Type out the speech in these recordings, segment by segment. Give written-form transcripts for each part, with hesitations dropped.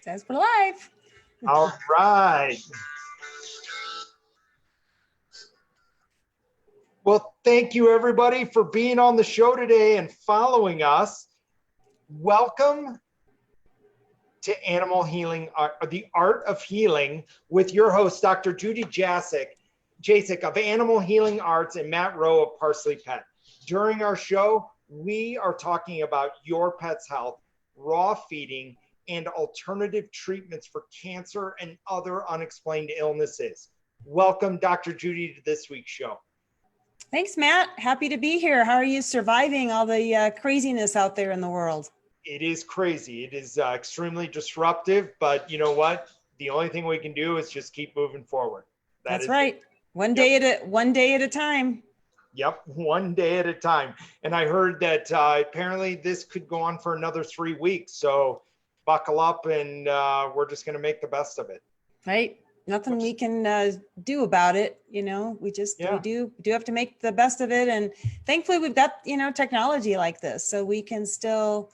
Says we're live. All right. Well, thank you everybody for being on the show today and following us. Welcome to Animal Healing, the Art of Healing, with your host, Dr. Judy Jasek of Animal Healing Arts, and Matt Rowe of ParsleyPet. During our show, we are talking about your pet's health, raw feeding, and alternative treatments for cancer and other unexplained illnesses. Welcome, Dr. Judy, to this week's show. Thanks, Matt. Happy to be here. How are you surviving all the craziness out there in the world? It is crazy. It is extremely disruptive, but you know what? The only thing we can do is just keep moving forward. That's right. It. One day at a time. Yep, one day at a time. And I heard that apparently this could go on for another 3 weeks. So buckle up, and we're just going to make the best of it. Right. Nothing we can do about it. You know, we do have to make the best of it. And thankfully we've got, technology like this, so we can still,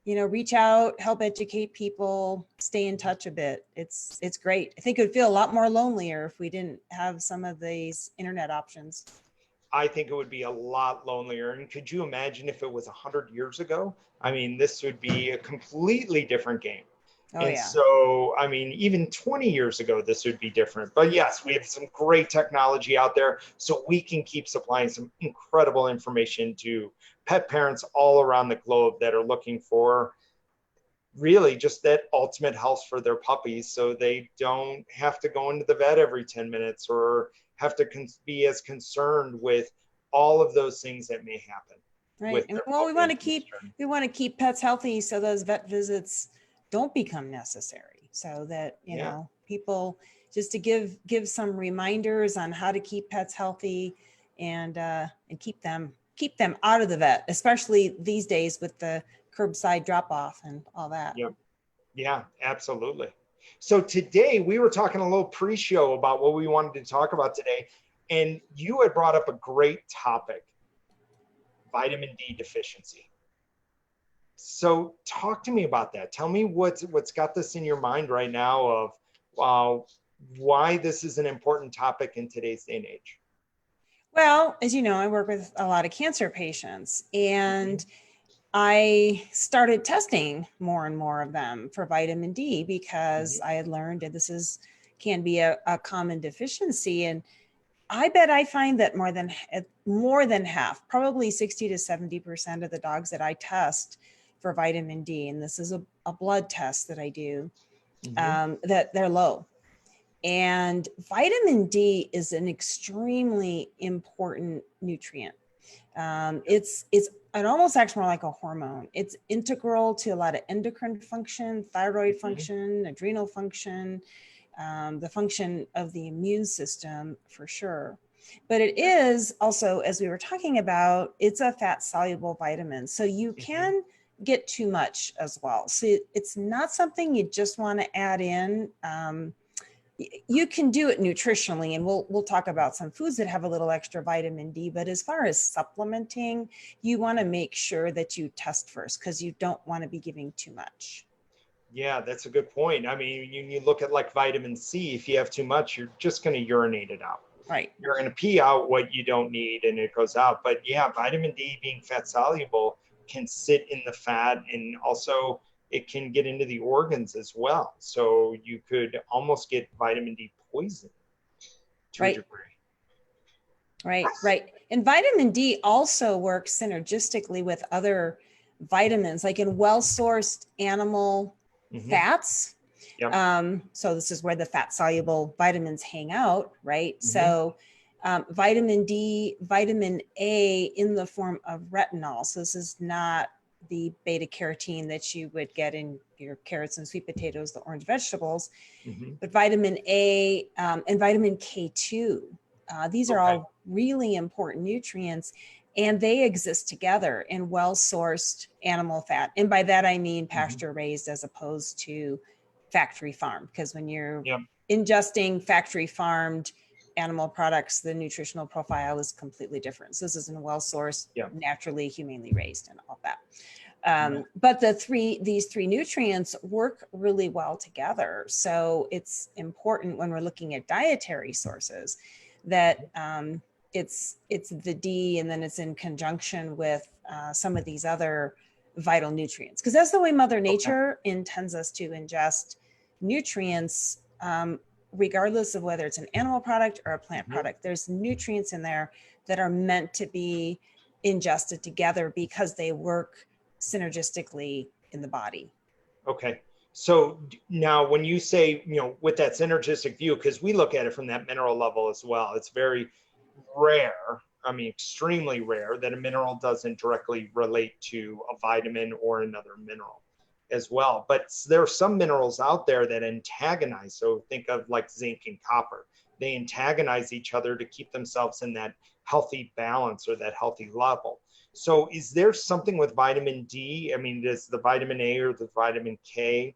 reach out, help educate people, stay in touch a bit. It's great. I think it would feel a lot more lonelier if we didn't have some of these internet options. I think it would be a lot lonelier. And could you imagine if it was 100 years ago? I mean, this would be a completely different game. So, I mean, even 20 years ago, this would be different. But yes, we have some great technology out there, so we can keep supplying some incredible information to pet parents all around the globe that are looking for really just that ultimate health for their puppies, so they don't have to go into the vet every 10 minutes or have to be as concerned with all of those things that may happen. Right. Well, we want to keep pets healthy, so those vet visits don't become necessary, so that people, just to give some reminders on how to keep pets healthy and keep them out of the vet, especially these days with the curbside drop off and all that. Yep. Yeah, absolutely. So today we were talking a little pre-show about what we wanted to talk about today, and you had brought up a great topic: vitamin D deficiency. So talk to me about that. Tell me what's got this in your mind right now of why this is an important topic in today's day and age. Well, as you know, I work with a lot of cancer patients, and I started testing more and more of them for vitamin D because I had learned that this can be a common deficiency. And I bet I find that more than half, probably 60 to 70% of the dogs that I test for vitamin D, and this is a blood test that I do, that they're low. And vitamin D is an extremely important nutrient. It almost acts more like a hormone. It's integral to a lot of endocrine function, thyroid function, adrenal function, the function of the immune system for sure. But it is also, as we were talking about, it's a fat soluble vitamin. So you can get too much as well. So it's not something you just want to add in. You can do it nutritionally, and we'll talk about some foods that have a little extra vitamin D. But as far as supplementing, you want to make sure that you test first, because you don't want to be giving too much. Yeah, that's a good point. I mean, you look at like vitamin C. If you have too much, you're just going to urinate it out. Right. You're going to pee out what you don't need, and it goes out. But yeah, vitamin D, being fat soluble, can sit in the fat, and also it can get into the organs as well. So you could almost get vitamin D poison to a degree. Right. And vitamin D also works synergistically with other vitamins, like in well-sourced animal fats. Yep. So this is where the fat soluble vitamins hang out, right? So vitamin D, vitamin A in the form of retinol. So this is not the beta carotene that you would get in your carrots and sweet potatoes, the orange vegetables, but vitamin A and vitamin K2. These are all really important nutrients, and they exist together in well-sourced animal fat. And by that, I mean pasture raised as opposed to factory farmed, because when you're ingesting factory farmed animal products, the nutritional profile is completely different. So this is in well-sourced, naturally, humanely raised, and all that. But these three nutrients work really well together. So it's important when we're looking at dietary sources that it's the D, and then it's in conjunction with some of these other vital nutrients, because that's the way Mother Nature intends us to ingest nutrients, regardless of whether it's an animal product or a plant product. There's nutrients in there that are meant to be ingested together because they work synergistically in the body. Okay. So now when you say, with that synergistic view, because we look at it from that mineral level as well, it's very rare, extremely rare, that a mineral doesn't directly relate to a vitamin or another mineral as well. But there are some minerals out there that antagonize. So think of like zinc and copper. They antagonize each other to keep themselves in that healthy balance or that healthy level. So is there something with vitamin D? Does the vitamin A or the vitamin K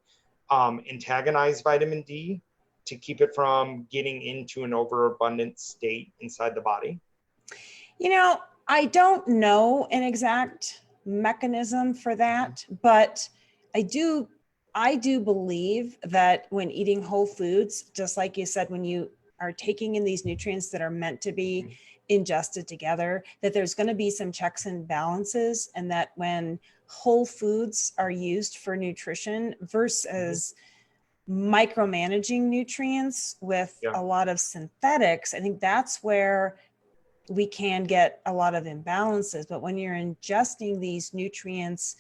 antagonize vitamin D to keep it from getting into an overabundant state inside the body? I don't know an exact mechanism for that, but I do believe that when eating whole foods, just like you said, when you are taking in these nutrients that are meant to be ingested together, that there's going to be some checks and balances, and that when whole foods are used for nutrition versus micromanaging nutrients with a lot of synthetics, I think that's where we can get a lot of imbalances. But when you're ingesting these nutrients,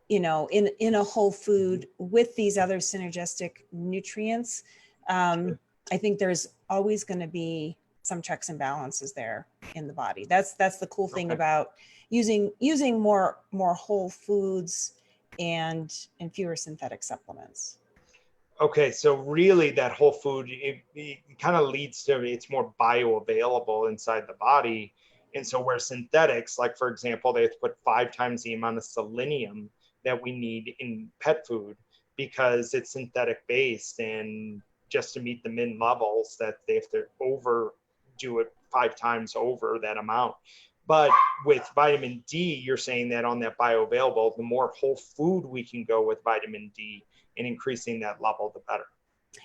in a whole food with these other synergistic nutrients, I think there's always going to be some checks and balances there in the body. That's the cool thing about using more whole foods and fewer synthetic supplements. Okay, so really that whole food, it kind of leads to it's more bioavailable inside the body. And so where synthetics, like for example, they have to put 5 times the amount of selenium that we need in pet food because it's synthetic based, and just to meet the min levels that they have to overdo it 5 times over that amount. But with vitamin D, you're saying that on that bioavailable, the more whole food we can go with vitamin D and increasing that level, the better.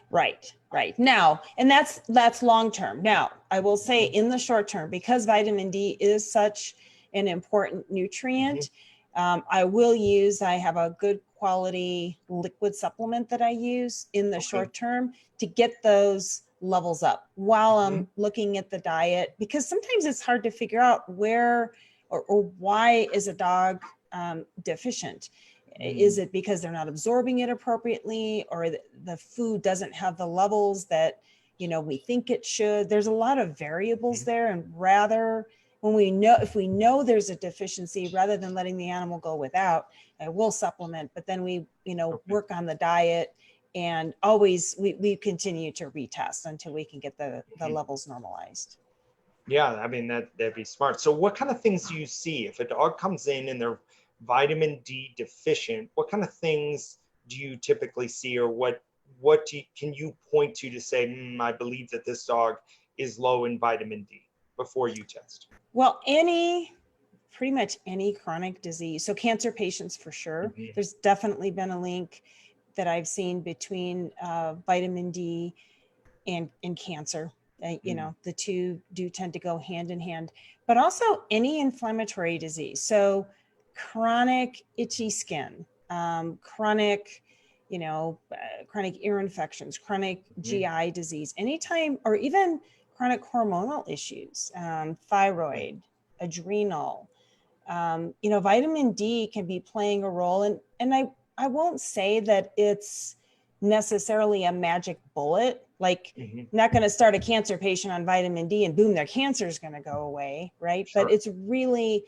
Right now, and that's long term. Now, I will say in the short term, because vitamin D is such an important nutrient, I have a good quality liquid supplement that I use in the short term to get those levels up while I'm looking at the diet, because sometimes it's hard to figure out where or why is a dog deficient. Is it because they're not absorbing it appropriately, or the food doesn't have the levels that we think it should? There's a lot of variables there, and if we know there's a deficiency, rather than letting the animal go without, I will supplement, but then we work on the diet, and always we continue to retest until we can get the levels normalized. Yeah, that'd be smart. So what kind of things do you see if a dog comes in and they're vitamin D deficient? What kind of things do you typically see, or what can you point to say, I believe that this dog is low in vitamin D before you test? Well, pretty much any chronic disease. So cancer patients for sure. There's definitely been a link that I've seen between vitamin D and cancer. The two do tend to go hand in hand, but also any inflammatory disease. So chronic itchy skin, chronic ear infections, chronic GI disease, anytime, or even chronic hormonal issues, thyroid, adrenal, vitamin D can be playing a role. And I won't say that it's necessarily a magic bullet, like not going to start a cancer patient on vitamin D and boom, their cancer is going to go away. Right. Sure. But it's really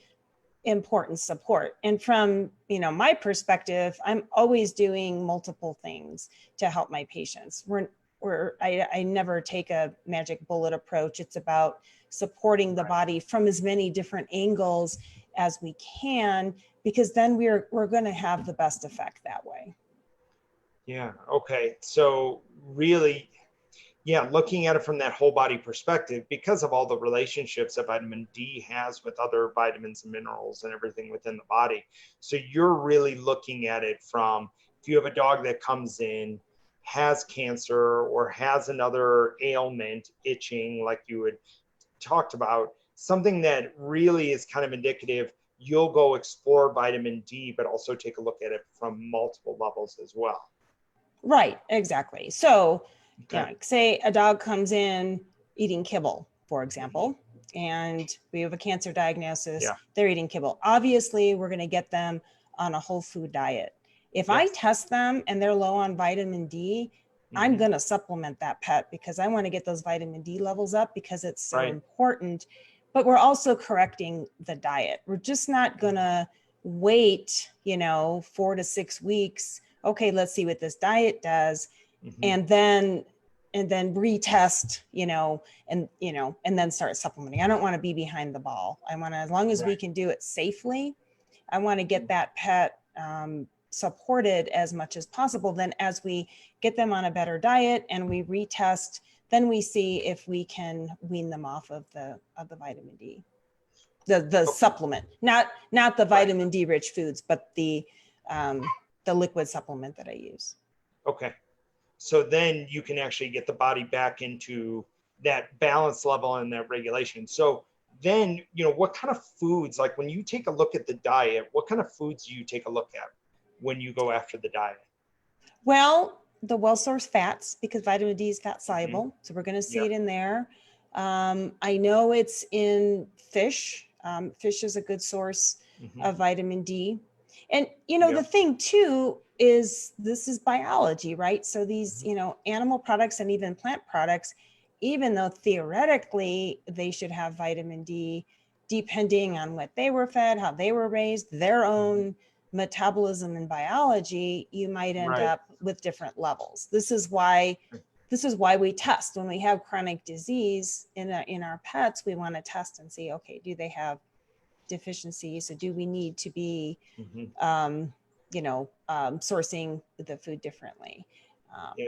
important support. And from, my perspective, I'm always doing multiple things to help my patients. I never take a magic bullet approach. It's about supporting the body from as many different angles as we can, because then we're going to have the best effect that way. Yeah. Okay. So really, Yeah, looking at it from that whole body perspective, because of all the relationships that vitamin D has with other vitamins and minerals and everything within the body. So you're really looking at it from, if you have a dog that comes in, has cancer or has another ailment, itching, like you had talked about, something that really is kind of indicative, you'll go explore vitamin D, but also take a look at it from multiple levels as well. Right, exactly. So, Okay. say a dog comes in eating kibble, for Mhm. example, and we have a cancer diagnosis, Yeah. they're eating kibble. Obviously, we're going to get them on a whole food diet. If I Yes. test them and they're low on vitamin D, I'm Hmm. going to supplement that pet because I want to get those vitamin D levels up because it's so Right. important. But we're also correcting the diet. We're just not going to wait, 4 to 6 weeks. Okay, let's see what this diet does, Hmm. and then retest, and then start supplementing. I don't want to be behind the ball. I want to, as long as we Right. can do it safely, I want to get that pet supported as much as possible. Then as we get them on a better diet and we retest, then we see if we can wean them off of the vitamin D, the Okay. supplement, not the Right. vitamin D rich foods, but the liquid supplement that I use. Okay. So then you can actually get the body back into that balance level and that regulation. So then, what kind of foods, like when you take a look at the diet, what kind of foods do you take a look at when you go after the diet? Well, the well sourced fats, because vitamin D is fat Hmm. soluble. So we're going to see Yep. it in there. I know it's in fish. Fish is a good source Hmm. of vitamin D. And, the Yep. thing too is this is biology, right? So these, Hmm. animal products and even plant products, even though theoretically they should have vitamin D, depending on what they were fed, how they were raised, their Hmm. own metabolism and biology, you might end Right. up with different levels. This is why we test when we have chronic disease in our pets. We want to test and see, okay, do they have deficiency? So do we need to be Hmm. sourcing the food differently? Yeah.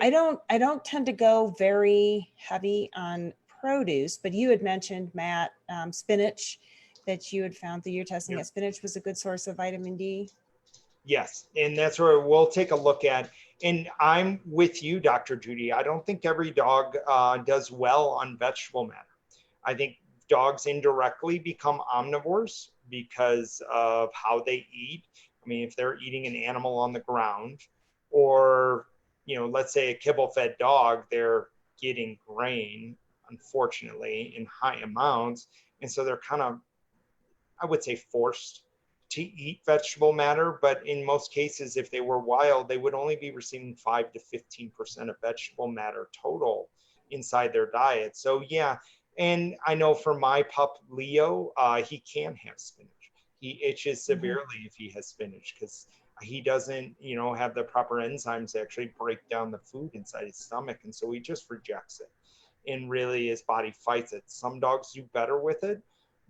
I don't tend to go very heavy on produce, but you had mentioned, Matt, spinach, that you had found that you're testing Yep. that spinach was a good source of vitamin D. Yes, and that's where we'll take a look at. And I'm with you, Dr. Judy. I don't think every dog does well on vegetable matter. I think dogs indirectly become omnivores because of how they eat. I mean, if they're eating an animal on the ground, or, let's say a kibble fed dog, they're getting grain, unfortunately, in high amounts. And so they're kind of, I would say, forced to eat vegetable matter. But in most cases, if they were wild, they would only be receiving 5 to 15% of vegetable matter total inside their diet. So, yeah. And I know for my pup, Leo, he can have spinach. He itches Mhm. severely if he has spinach because he doesn't, have the proper enzymes to actually break down the food inside his stomach. And so he just rejects it. And really his body fights it. Some dogs do better with it,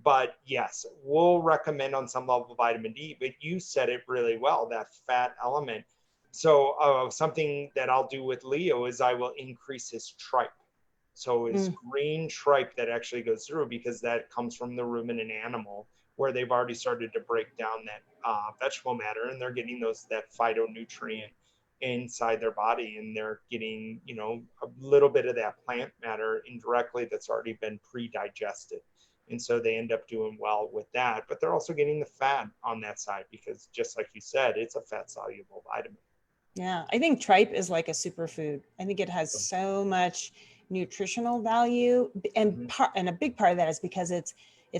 but yes, we'll recommend on some level vitamin D. But you said it really well, that fat element. So something that I'll do with Leo is I will increase his tripe. So his Mm. green tripe that actually goes through, because that comes from the ruminant animal where they've already started to break down that vegetable matter, and they're getting that phytonutrient inside their body, and they're getting a little bit of that plant matter indirectly that's already been pre-digested, and so they end up doing well with that. But they're also getting the fat on that side because, just like you said, it's a fat soluble vitamin. Yeah, I think tripe is like a superfood. I think it has so much nutritional value, and Mm-hmm. a big part of that is because it's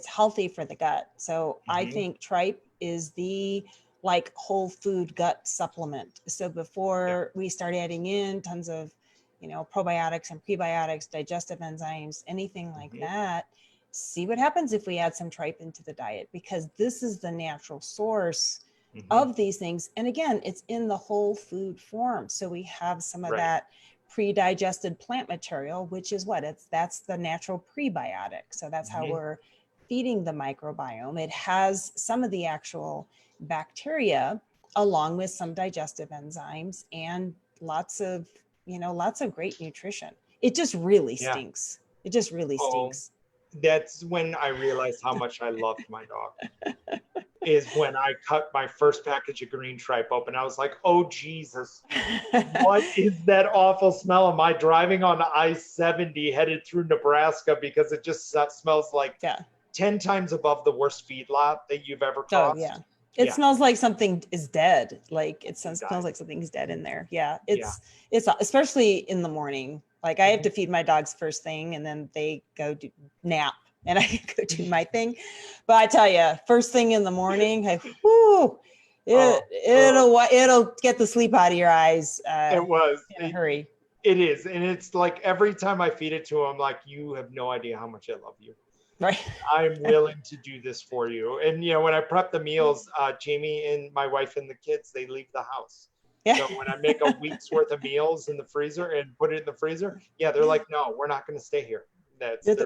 healthy for the gut. So I Mm-hmm. think tripe is the like whole food gut supplement. So Yeah. before we start adding in tons of, probiotics and prebiotics, digestive enzymes, anything like Mm-hmm. that, see what happens if we add some tripe into the diet, because this is the natural source Mm-hmm. of these things. And again, it's in the whole food form. So we have some of Right. that pre-digested plant material, which is that's the natural prebiotic. So that's how Mm-hmm. we're feeding the microbiome. It has some of the actual bacteria along with some digestive enzymes and lots of great nutrition. it just really Yeah. stinks. It just really Oh, stinks. that's when I realized how much I loved my dog. Is when I cut my first package of green tripe open. I was like, oh Jesus, what is that awful smell? Am I driving on I-70 headed through Nebraska because it just smells like Yeah. 10 times above the worst feedlot that you've ever Oh yeah. crossed? It Yeah, smells like something is dead. Like it something smells died. like something's dead in there. Yeah. Yeah. It's especially in the morning. Like I have Mhm. to feed my dogs first thing and then they go do nap and I go do my thing. But I tell you, first thing in the morning, Oh, it'll get the sleep out of your eyes it was. in a hurry. It is. And it's like every time I feed it to him, like, you have no idea how much I love you. Right. I'm willing to do this for you. And when I prep the meals, Jamie and my wife and the kids, they leave the house. Yeah. So when I make a week's worth of meals in the freezer and put it in the freezer, yeah, they're like, no, we're not going to stay here.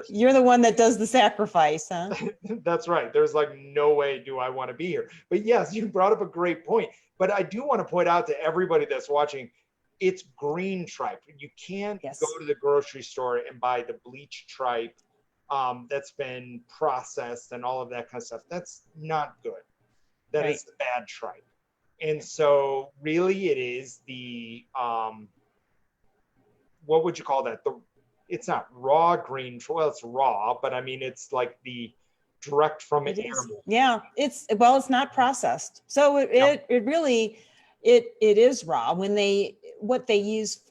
You're the one that does the sacrifice, huh? That's right. There's like no way do I want to be here. But yes, you brought up a great point. But I do want to point out to everybody that's watching, it's green tripe. You can't go Yes. to the grocery store and buy the bleached tripe that's been processed and all of that kind of stuff. That's not good. That Right. is the bad tripe. And so really it is the what would you call that? It's not raw green. Well, it's raw, but I mean it's like the direct from an It is. animal. Yeah. It's not processed. So Yep. it really it is raw. What they use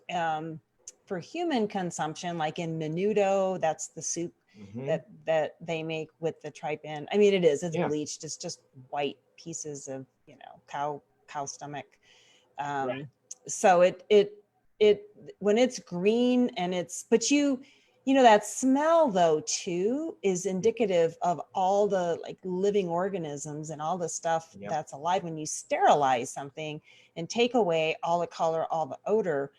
for human consumption, like in menudo, that's the soup Mm-hmm. that they make with the tripe in. I mean, it's Yeah. bleached. It's just white pieces of, cow stomach. Right. Um, so it when it's green and but that smell though too is indicative of all the like living organisms and all the stuff Yep. that's alive. When you sterilize something and take away all the color, all the odor,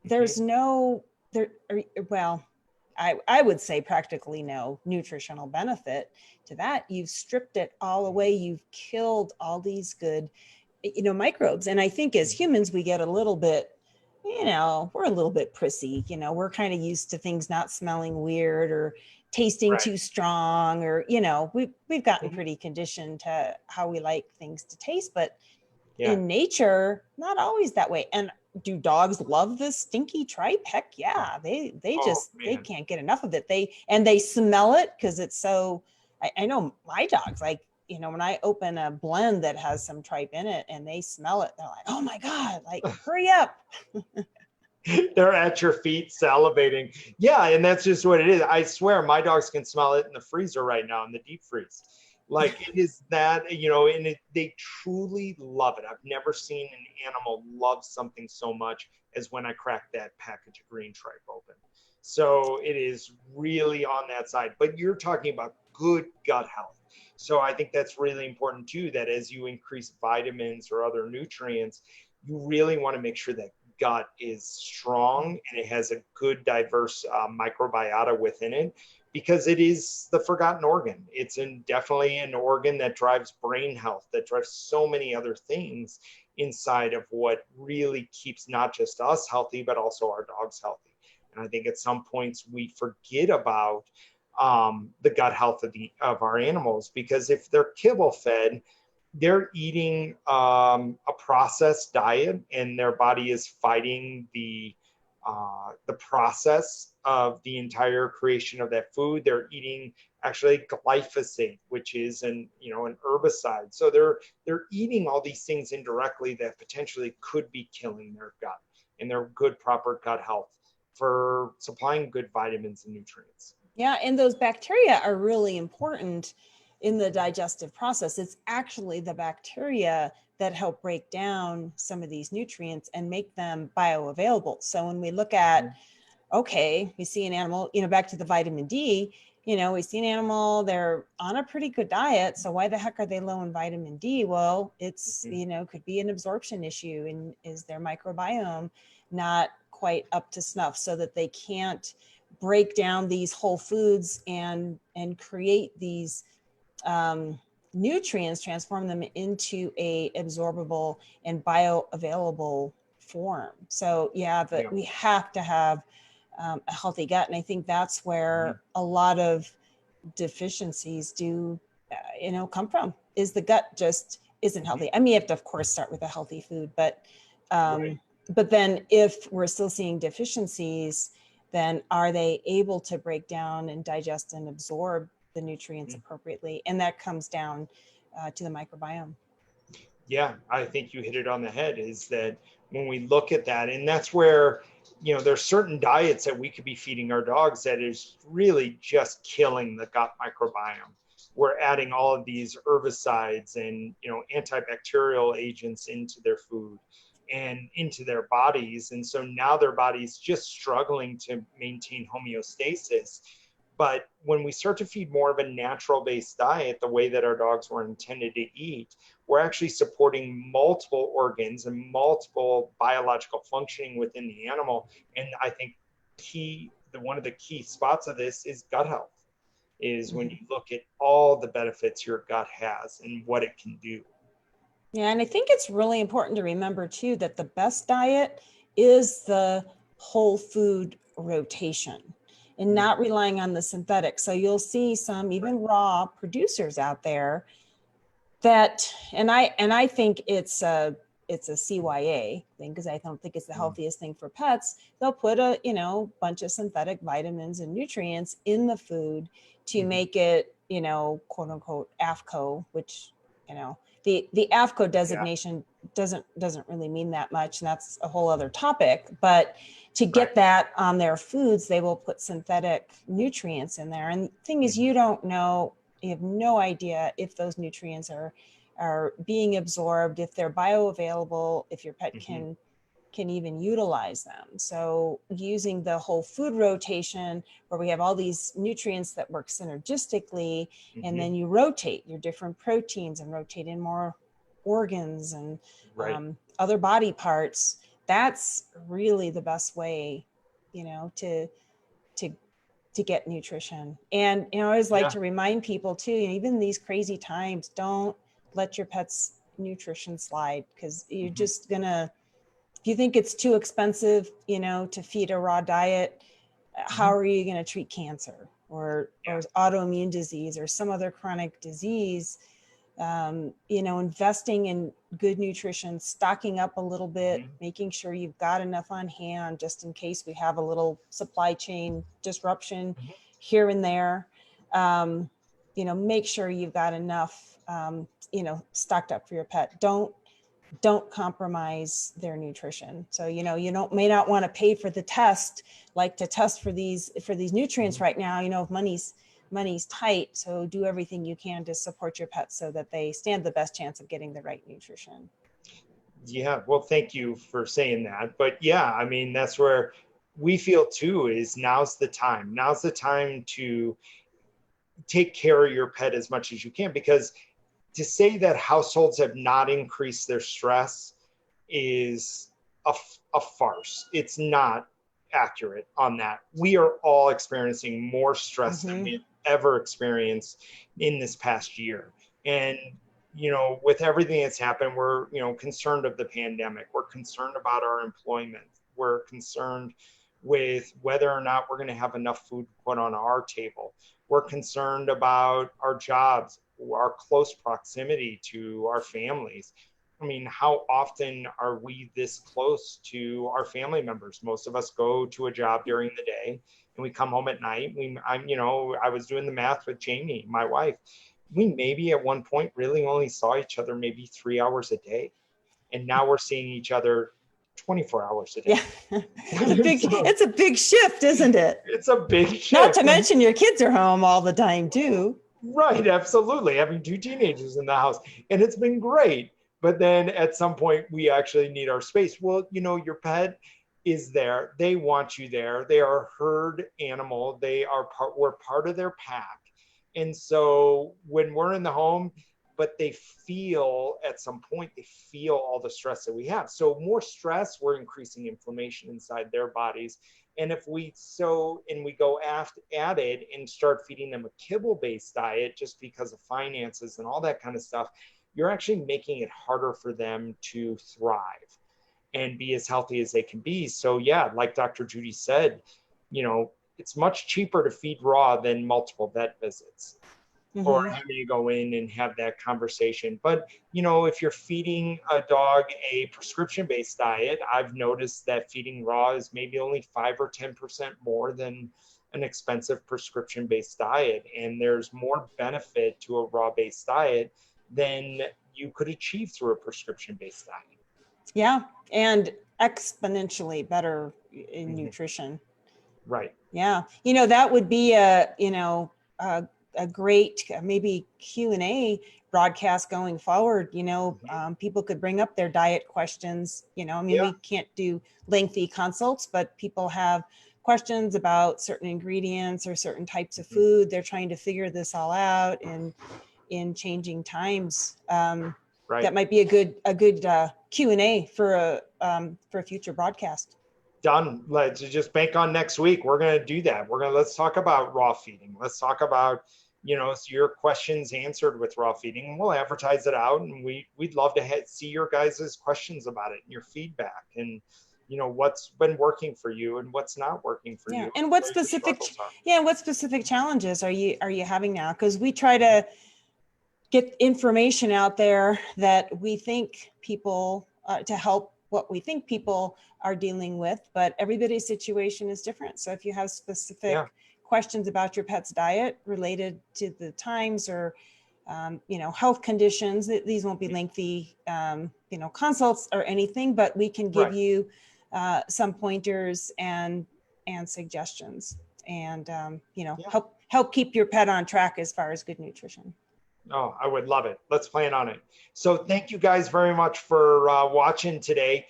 there's no there well I would say practically no nutritional benefit to that. You've stripped it all away. You've killed all these good microbes. And I think as humans we get a little bit, we're a little bit prissy. We're kind of used to things not smelling weird or tasting Right. too strong, or we've gotten Mm-hmm. pretty conditioned to how we like things to taste. But Yeah. in nature, not always that way. And do dogs love this stinky tripe? Heck yeah. They Oh just they man. can't get enough of it. They smell it because it's so I know my dogs, like, when I open a blend that has some tripe in it and they smell it, they're like, oh my God, like hurry up. They're at your feet salivating. Yeah, and that's just what it is. I swear my dogs can smell it in the freezer right now in the deep freeze. Like it is that, and they truly love it. I've never seen an animal love something so much as when I crack that package of green tripe open. So it is really on that side. But you're talking about good gut health. So I think that's really important too, that as you increase vitamins or other nutrients, you really want to make sure that gut is strong and it has a good diverse microbiota within it, because it is the forgotten organ. It's definitely an organ that drives brain health, that drives so many other things inside of what really keeps not just us healthy but also our dogs healthy. And I think at some points we forget about the gut health of our animals, because if they're kibble fed, they're eating a processed diet, and their body is fighting the process of the entire creation of that food. They're eating actually glyphosate, which is an herbicide. So they're eating all these things indirectly that potentially could be killing their gut and their good proper gut health for supplying good vitamins and nutrients. Yeah, and those bacteria are really important in the digestive process. It's actually the bacteria that help break down some of these nutrients and make them bioavailable. So when we look at, okay, we see an animal, back to the vitamin D, we see an animal, they're on a pretty good diet. So why the heck are they low in vitamin D? Well, it's, could be an absorption issue. And is their microbiome not quite up to snuff so that they can't break down these whole foods and create these nutrients, transform them into a absorbable and bioavailable form. So yeah, but we have to have a healthy gut. And I think that's where a lot of deficiencies do, come from, is the gut just isn't healthy. I mean, you have to, of course, start with a healthy food, but then if we're still seeing deficiencies, then are they able to break down and digest and absorb the nutrients appropriately? And that comes down to the microbiome. Yeah, I think you hit it on the head, is that when we look at that, and that's where, there's certain diets that we could be feeding our dogs that is really just killing the gut microbiome. We're adding all of these herbicides and, antibacterial agents into their food and into their bodies. And so now their body's just struggling to maintain homeostasis. But when we start to feed more of a natural based diet, the way that our dogs were intended to eat, we're actually supporting multiple organs and multiple biological functioning within the animal. And I think one of the key spots of this is gut health, is when you look at all the benefits your gut has and what it can do. Yeah, and I think it's really important to remember too that the best diet is the whole food rotation and not relying on the synthetic. So you'll see some even raw producers out there that, and I think it's a CYA thing, because I don't think it's the healthiest thing for pets. They'll put a bunch of synthetic vitamins and nutrients in the food to make it quote unquote AFCO, which the AFCO designation doesn't really mean that much, and that's a whole other topic. But to get that on their foods, they will put synthetic nutrients in there. And the thing is, you have no idea if those nutrients are being absorbed, if they're bioavailable, if your pet can even utilize them. So using the whole food rotation, where we have all these nutrients that work synergistically, and then you rotate your different proteins and rotate in more organs and other body parts, that's really the best way, to get nutrition. And I always like to remind people too, even these crazy times, don't let your pet's nutrition slide, because you're just gonna, if you think it's too expensive, to feed a raw diet, how are you going to treat cancer or autoimmune disease or some other chronic disease? Investing in good nutrition, stocking up a little bit, making sure you've got enough on hand just in case we have a little supply chain disruption here and there. Make sure you've got enough, stocked up for your pet. Don't compromise their nutrition. So, you may not want to pay for the test, like to test for these nutrients right now, if money's tight. So do everything you can to support your pets so that they stand the best chance of getting the right nutrition. Yeah. Well, thank you for saying that. But yeah, I mean, that's where we feel too, is now's the time. Now's the time to take care of your pet as much as you can, because to say that households have not increased their stress is a farce. It's not accurate on that. We are all experiencing more stress than we've ever experienced in this past year. And, with everything that's happened, we're, concerned of the pandemic. We're concerned about our employment. We're concerned with whether or not we're going to have enough food put on our table. We're concerned about our jobs, our close proximity to our families. I mean, how often are we this close to our family members? Most of us go to a job during the day and we come home at night. I was doing the math with Jamie, my wife. We maybe at one point really only saw each other maybe 3 hours a day. And now we're seeing each other 24 hours a day. Yeah. It's a big shift, isn't it? It's a big shift. Not to mention your kids are home all the time too. Right, absolutely. Having 2 teenagers in the house, and it's been great. But then at some point, we actually need our space. Well, your pet is there. They want you there. They are a herd animal. We're part of their pack. And so when we're in the home, but they feel at some point, they feel all the stress that we have. So more stress, we're increasing inflammation inside their bodies. And if we go at it and start feeding them a kibble-based diet just because of finances and all that kind of stuff, you're actually making it harder for them to thrive and be as healthy as they can be. So yeah, like Dr. Judy said, it's much cheaper to feed raw than multiple vet visits or Mm-hmm. having to go in and have that conversation. But, if you're feeding a dog a prescription-based diet, I've noticed that feeding raw is maybe only 5 or 10% more than an expensive prescription-based diet. And there's more benefit to a raw-based diet than you could achieve through a prescription-based diet. Yeah. And exponentially better in nutrition. Right. Yeah. That would be a great maybe Q&A broadcast going forward. People could bring up their diet questions. We can't do lengthy consults, but people have questions about certain ingredients or certain types of food. They're trying to figure this all out in changing times. Right. That might be a good Q&A for a future broadcast. Done. Let's just bank on next week. We're going to do that. Let's talk about raw feeding. Let's talk about, your questions answered with raw feeding. We'll advertise it out, and we'd love to see your guys' questions about it and your feedback, and what's been working for you and what's not working for you. And what specific challenges are you having now? Because we try to get information out there that we think people to help what we think people are dealing with, but everybody's situation is different. So if you have specific questions about your pet's diet related to the times or health conditions, these won't be lengthy consults or anything, but we can give you some pointers and suggestions, and help keep your pet on track as far as good nutrition. Oh, I would love it. Let's plan on it. So thank you guys very much for watching today.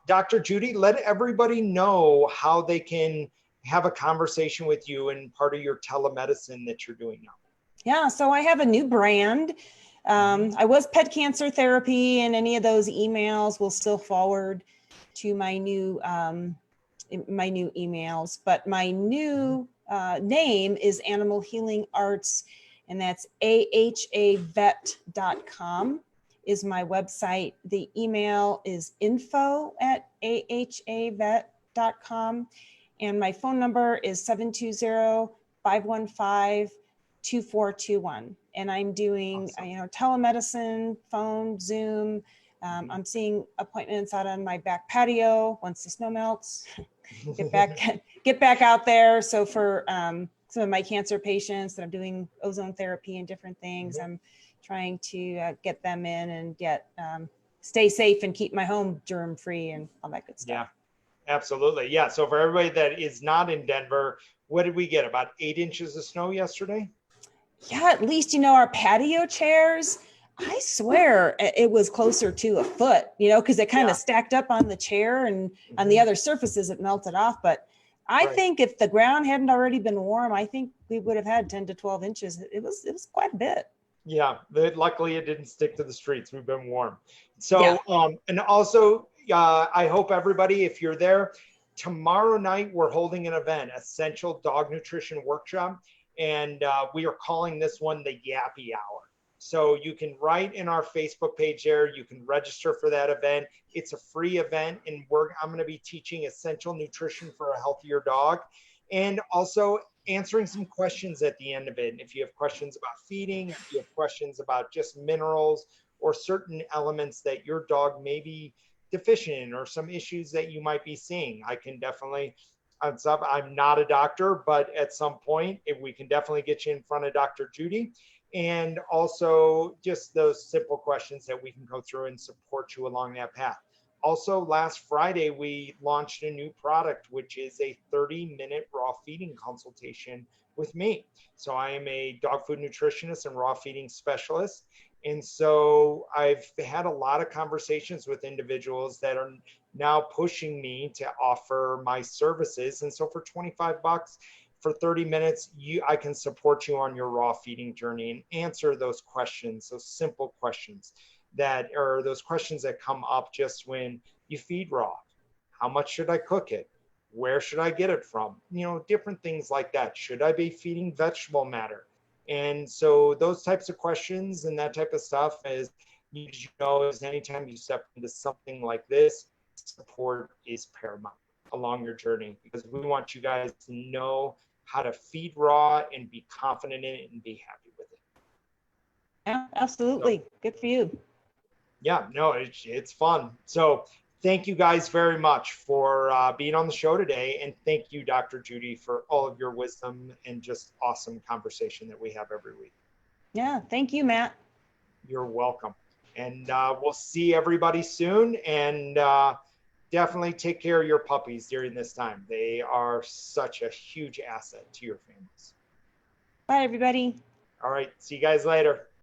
Dr. Judy, let everybody know how they can have a conversation with you and part of your telemedicine that you're doing now. Yeah, so I have a new brand. I was Pet Cancer Therapy, and any of those emails will still forward to my new emails. But my new name is Animal Healing Arts, and that's ahavet.com is my website. The email is info@ahavet.com. And my phone number is 720-515-2421. And I'm doing, telemedicine, phone, Zoom. I'm seeing appointments out on my back patio once the snow melts. Get back out there. So for some of my cancer patients that I'm doing ozone therapy and different things, I'm trying to get them in and stay safe and keep my home germ free and all that good stuff. Yeah, absolutely. Yeah. So for everybody that is not in Denver, what did we get? About 8 inches of snow yesterday? Yeah, at least, our patio chairs, I swear it was closer to a foot, because it kind of stacked up on the chair, and on the other surfaces it melted off. But I think if the ground hadn't already been warm, I think we would have had 10 to 12 inches. It was quite a bit. Yeah, luckily it didn't stick to the streets. We've been warm. So, and also, I hope everybody, if you're there, tomorrow night we're holding an event, Essential Dog Nutrition Workshop, and we are calling this one the Yappy Hour. So you can write in our Facebook page there. You can register for that event. It's a free event, and I'm going to be teaching essential nutrition for a healthier dog, and also answering some questions at the end of it. And if you have questions about feeding, if you have questions about just minerals or certain elements that your dog may be deficient in, or some issues that you might be seeing, I can definitely. I'm not a doctor, but at some point, if we can definitely get you in front of Dr. Judy. And also just those simple questions that we can go through and support you along that path. Also, last Friday, we launched a new product, which is a 30-minute raw feeding consultation with me. So I am a dog food nutritionist and raw feeding specialist. And so I've had a lot of conversations with individuals that are now pushing me to offer my services. And so for $25, for 30 minutes, I can support you on your raw feeding journey and answer those questions, those simple questions that are those questions that come up just when you feed raw. How much should I cook it? Where should I get it from? Different things like that. Should I be feeding vegetable matter? And so those types of questions and that type of stuff, is anytime you step into something like this, support is paramount. along your journey, because we want you guys to know how to feed raw and be confident in it and be happy with it. Yeah, absolutely. So, good for you. Yeah, no, it's fun. So thank you guys very much for being on the show today. And thank you, Dr. Judy, for all of your wisdom and just awesome conversation that we have every week. Yeah, thank you, Matt. You're welcome. And we'll see everybody soon. And definitely take care of your puppies during this time. They are such a huge asset to your families. Bye, everybody. All right. See you guys later.